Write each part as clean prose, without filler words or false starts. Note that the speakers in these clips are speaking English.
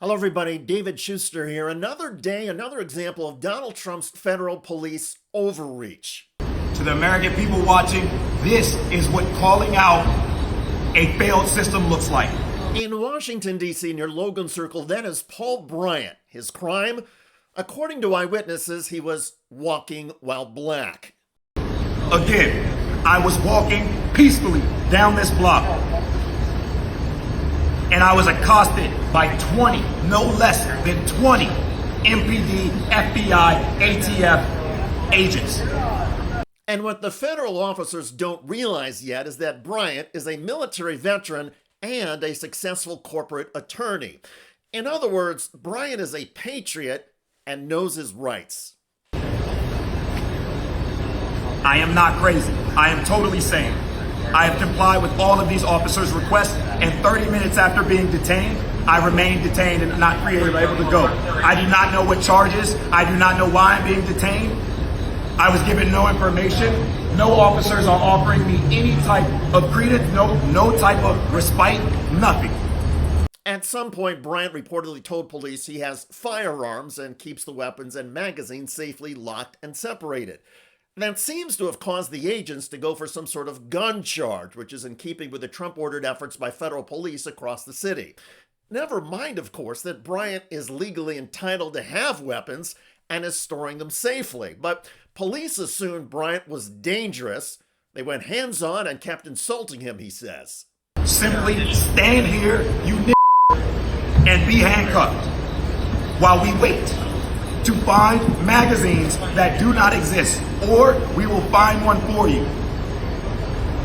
Hello, everybody. David Shuster here. Another day, another example of Donald Trump's federal police overreach. To the American people watching, this is what calling out a failed system looks like. In Washington, D.C., near Logan Circle, that is Paul Bryant. His crime? According to eyewitnesses, he was walking while black. Again, I was walking peacefully down this block, and I was accosted by 20, no less than 20 MPD, FBI, ATF agents. And what the federal officers don't realize yet is that Bryant is a military veteran and a successful corporate attorney. In other words, Bryant is a patriot and knows his rights. I am not crazy. I am totally sane. I have complied with all of these officers' requests, and 30 minutes after being detained, I remain detained and not able to go. I do not know what charges. I do not know why I'm being detained. I was given no information. No officers are offering me any type of credence, no type of respite, nothing. At some point, Bryant reportedly told police he has firearms and keeps the weapons and magazines safely locked and separated. That seems to have caused the agents to go for some sort of gun charge, which is in keeping with the Trump-ordered efforts by federal police across the city. Never mind, of course, that Bryant is legally entitled to have weapons and is storing them safely. But police assumed Bryant was dangerous. They went hands-on and kept insulting him, he says. Simply stand here, you and be handcuffed while we wait to find magazines that do not exist, or we will find one for you.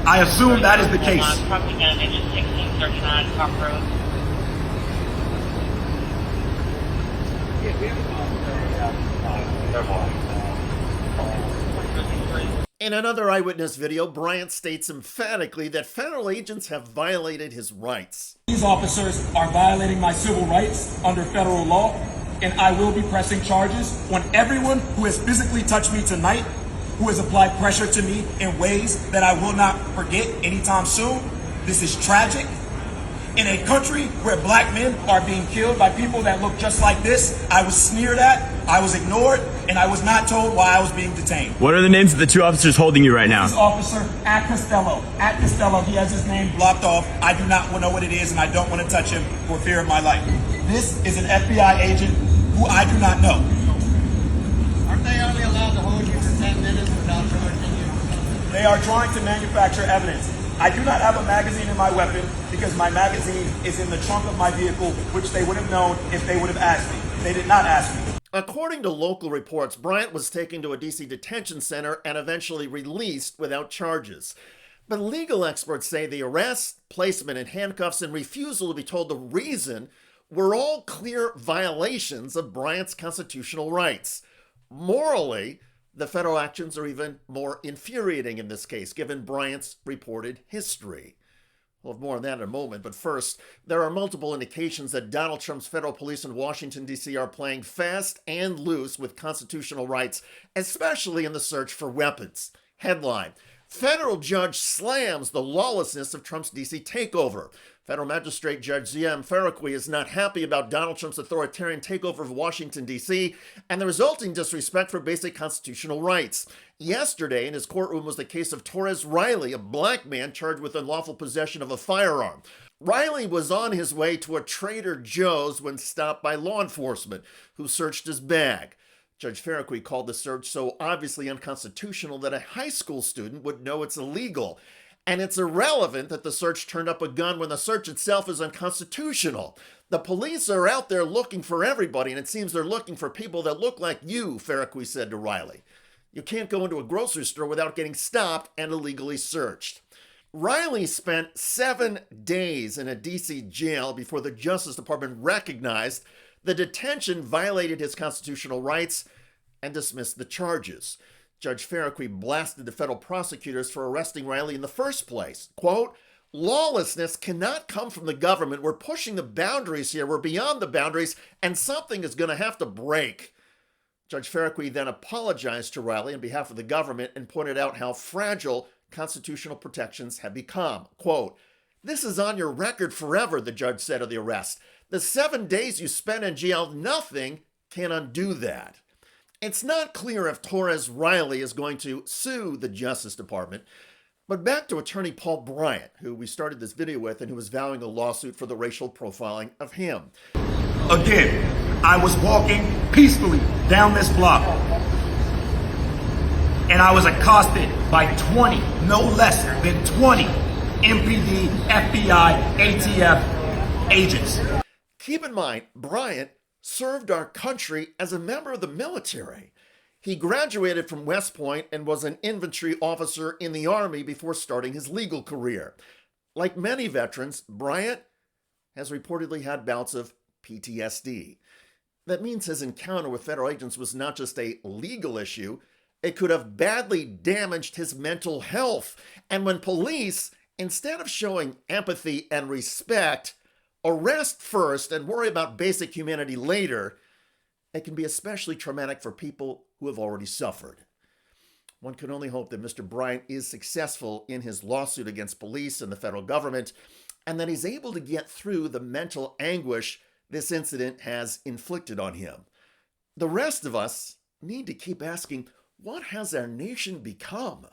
I assume that is the case. Propaganda 1639 Park Road. In another eyewitness video, Bryant states emphatically that federal agents have violated his rights. These officers are violating my civil rights under federal law, and I will be pressing charges on everyone who has physically touched me tonight, who has applied pressure to me in ways that I will not forget anytime soon. This is tragic. In a country where black men are being killed by people that look just like this, I was sneered at, I was ignored, and I was not told why I was being detained. What are the names of the two officers holding you right now? This officer at Costello, he has his name blocked off. I do not know what it is, and I don't want to touch him for fear of my life. This is an FBI agent who I do not know. Aren't they only allowed to hold you for 10 minutes without charging you? They are trying to manufacture evidence. I do not have a magazine in my weapon because my magazine is in the trunk of my vehicle, which they would have known if they would have asked me. They did not ask me. According to local reports, Bryant was taken to a D.C. detention center and eventually released without charges. But legal experts say the arrest, placement in handcuffs, and refusal to be told the reason were all clear violations of Bryant's constitutional rights. Morally, the federal actions are even more infuriating in this case, given Bryant's reported history. We'll have more on that in a moment, but first, there are multiple indications that Donald Trump's federal police in Washington, D.C. are playing fast and loose with constitutional rights, especially in the search for weapons. Headline: Federal judge slams the lawlessness of Trump's D.C. takeover. Federal magistrate Judge Z.M. Farrakwi is not happy about Donald Trump's authoritarian takeover of Washington, D.C., and the resulting disrespect for basic constitutional rights. Yesterday, in his courtroom, was the case of Torres Riley, a black man charged with unlawful possession of a firearm. Riley was on his way to a Trader Joe's when stopped by law enforcement, who searched his bag. Judge Farrakwi called the search so obviously unconstitutional that a high school student would know it's illegal. And it's irrelevant that the search turned up a gun when the search itself is unconstitutional. The police are out there looking for everybody, and it seems they're looking for people that look like you, Farrakwi said to Riley. You can't go into a grocery store without getting stopped and illegally searched. Riley spent 7 days in a D.C. jail before the Justice Department recognized the detention violated his constitutional rights and dismissed the charges. Judge Farrakwi blasted the federal prosecutors for arresting Riley in the first place. Quote, "Lawlessness cannot come from the government. We're pushing the boundaries here. We're beyond the boundaries, and something is going to have to break." Judge Farrakwi then apologized to Riley on behalf of the government and pointed out how fragile constitutional protections have become. Quote, "This is on your record forever," the judge said of the arrest. The 7 days you spent in jail, nothing can undo that. It's not clear if Torres Riley is going to sue the Justice Department. But back to attorney Paul Bryant, who we started this video with and who was vowing a lawsuit for the racial profiling of him. Again, I was walking peacefully down this block, and I was accosted by 20, no less than 20 MPD, FBI, ATF agents. Keep in mind, Bryant served our country as a member of the military. He graduated from West Point and was an infantry officer in the Army before starting his legal career. Like many veterans, Bryant has reportedly had bouts of PTSD. That means his encounter with federal agents was not just a legal issue, it could have badly damaged his mental health. And when police, instead of showing empathy and respect, arrest first and worry about basic humanity later, it can be especially traumatic for people who have already suffered. One can only hope that Mr. Bryant is successful in his lawsuit against police and the federal government, and that he's able to get through the mental anguish this incident has inflicted on him. The rest of us need to keep asking, what has our nation become?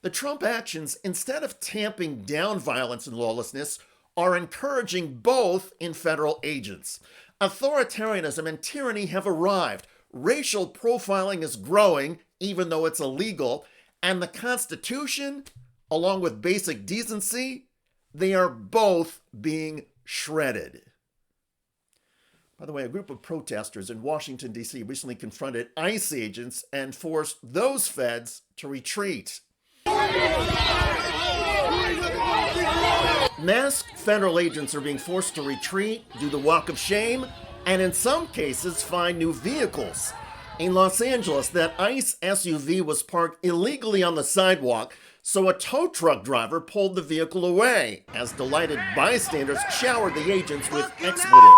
The Trump actions, instead of tamping down violence and lawlessness, are encouraging both in federal agents. Authoritarianism and tyranny have arrived. Racial profiling is growing, even though it's illegal. And the Constitution, along with basic decency, they are both being shredded. By the way, a group of protesters in Washington, D.C. recently confronted ICE agents and forced those feds to retreat. Masked federal agents are being forced to retreat, do the walk of shame, and in some cases find new vehicles. In Los Angeles, that ICE SUV was parked illegally on the sidewalk, so a tow truck driver pulled the vehicle away as delighted bystanders showered the agents with expletives.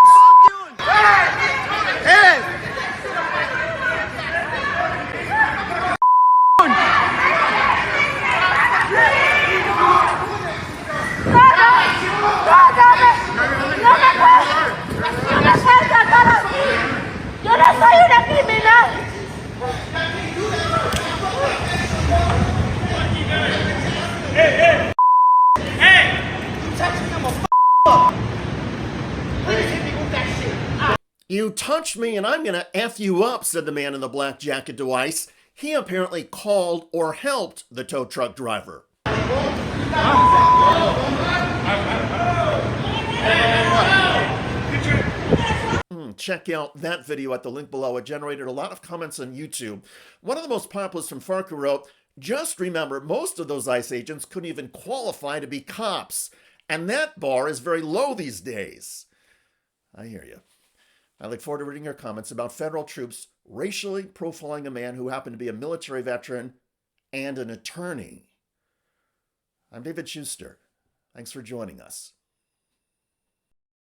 Yo no soy una criminal. You touched me and I'm going to F you up, said the man in the black jacket to ICE. He apparently called or helped the tow truck driver. Check out that video at the link below. It generated a lot of comments on YouTube. One of the most populous from Farka wrote, just remember, most of those ICE agents couldn't even qualify to be cops. And that bar is very low these days. I hear you. I look forward to reading your comments about federal troops racially profiling a man who happened to be a military veteran and an attorney. I'm David Shuster. Thanks for joining us.